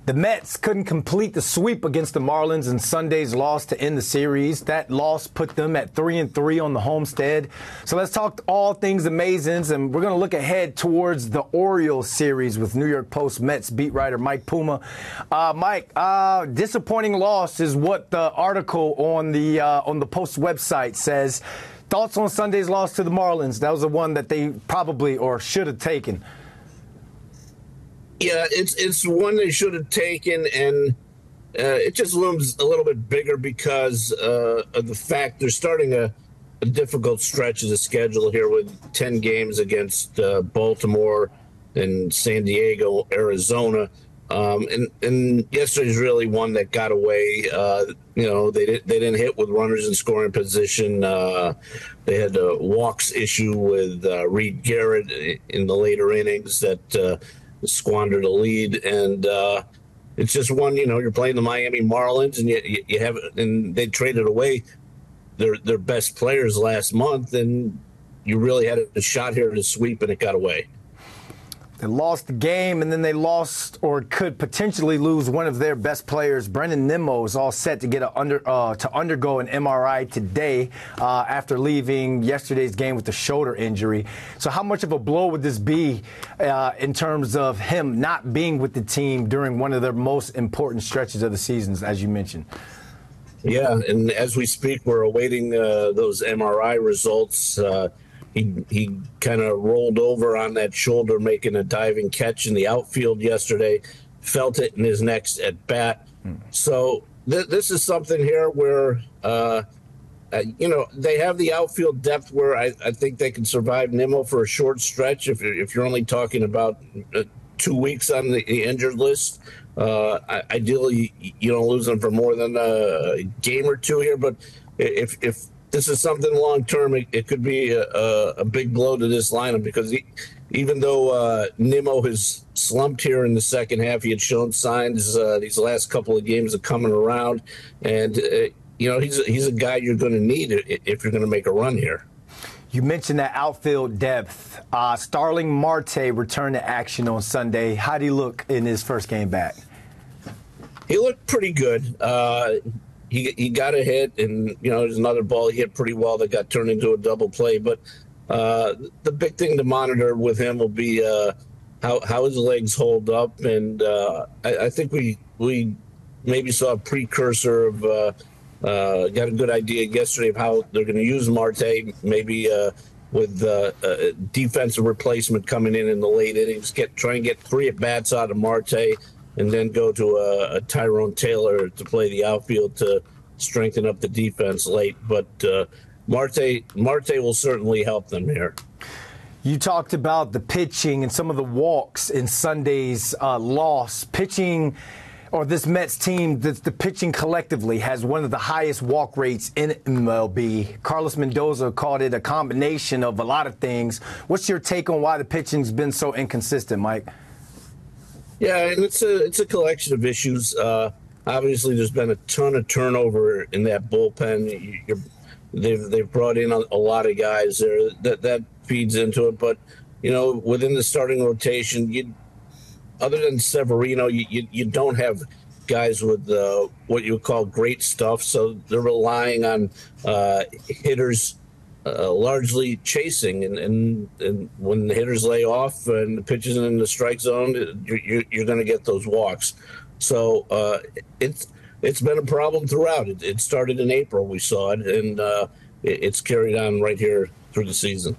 The Mets couldn't complete the sweep against the Marlins in Sunday's loss to end the series. That loss put them at 3-3 on the homestead. So let's talk all things Amazins, and we're going to look ahead towards the Orioles series with New York Post Mets beat writer Mike Puma. Mike, disappointing loss is what the article on the Post website says. Thoughts on Sunday's loss to the Marlins? That was the one that they probably or should have taken. Yeah, it's one they should have taken, and it just looms a little bit bigger because of the fact they're starting a difficult stretch of the schedule here with 10 games against Baltimore and San Diego, Arizona. And yesterday's really one that got away. They didn't hit with runners in scoring position. They had a walks issue with Reed Garrett in the later innings that squandered a lead, and it's just one. You're playing the Miami Marlins, and you have, and they traded away their best players last month, and you really had a shot here to sweep, and it got away. They lost the game, and then they lost or could potentially lose one of their best players. Brandon Nimmo is all set to get to undergo an MRI today after leaving yesterday's game with a shoulder injury. So how much of a blow would this be in terms of him not being with the team during one of their most important stretches of the seasons, as you mentioned? Yeah, and as we speak, we're awaiting those MRI results. He kind of rolled over on that shoulder, making a diving catch in the outfield yesterday, felt it in his next at bat. So this is something here where, they have the outfield depth where I think they can survive Nimmo for a short stretch. If you're only talking about 2 weeks on the injured list, ideally you don't lose them for more than a game or two here. But if this is something long-term, it could be a big blow to this lineup because even though Nimmo has slumped here in the second half, he had shown signs these last couple of games of coming around. And, he's a guy you're going to need if you're going to make a run here. You mentioned that outfield depth. Starling Marte returned to action on Sunday. How did he look in his first game back? He looked pretty good. He got a hit, and there's another ball he hit pretty well that got turned into a double play. But the big thing to monitor with him will be how his legs hold up, and I think we maybe saw a precursor of got a good idea yesterday of how they're going to use Marte, maybe with defensive replacement coming in the late innings, try and get 3 at-bats out of Marte, and then go to a Tyrone Taylor to play the outfield to strengthen up the defense late. But Marte will certainly help them here. You talked about the pitching and some of the walks in Sunday's loss. Pitching, or this Mets team, the pitching collectively has one of the highest walk rates in MLB. Carlos Mendoza called it a combination of a lot of things. What's your take on why the pitching's been so inconsistent, Mike? Yeah, and it's a collection of issues. Obviously, there's been a ton of turnover in that bullpen. They've brought in a lot of guys there that feeds into it. But within the starting rotation, other than Severino, you don't have guys with what you would call great stuff. So they're relying on hitters. Largely chasing, and when the hitters lay off and the pitches in the strike zone, you're going to get those walks. So it's been a problem throughout. It started in April, we saw it, and it's carried on right here through the season.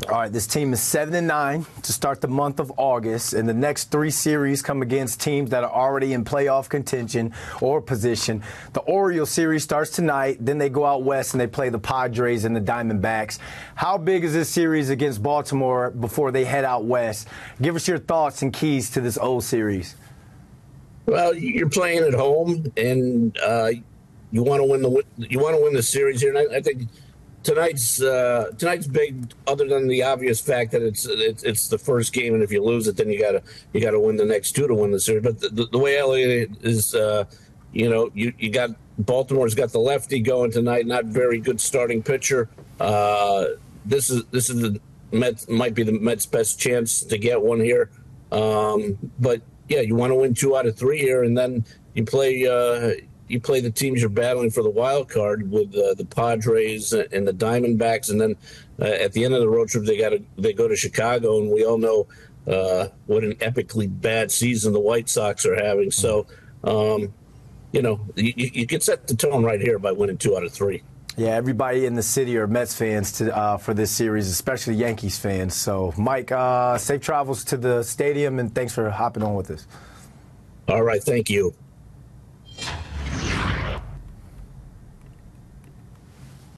All right, this team is 7-9 to start the month of August, and the next 3 series come against teams that are already in playoff contention or position. The Orioles series starts tonight, then they go out west and they play the Padres and the Diamondbacks. How big is this series against Baltimore before they head out west? Give us your thoughts and keys to this old series. Well, you're playing at home, and you want to win the series here. And I think tonight's big, other than the obvious fact that it's the first game, and if you lose it, then you gotta win the next 2 to win the series. But the way I look at it is, you got Baltimore's got the lefty going tonight, not very good starting pitcher. This is the Mets, might be the Mets' best chance to get one here. But yeah, you want to win 2 out of 3 here, and then you play the teams you're battling for the wild card with the Padres and the Diamondbacks, and then at the end of the road trip they go to Chicago, and we all know what an epically bad season the White Sox are having. So, you can set the tone right here by winning 2 out of 3. Yeah, everybody in the city are Mets fans for this series, especially Yankees fans. So, Mike, safe travels to the stadium, and thanks for hopping on with us. All right, thank you.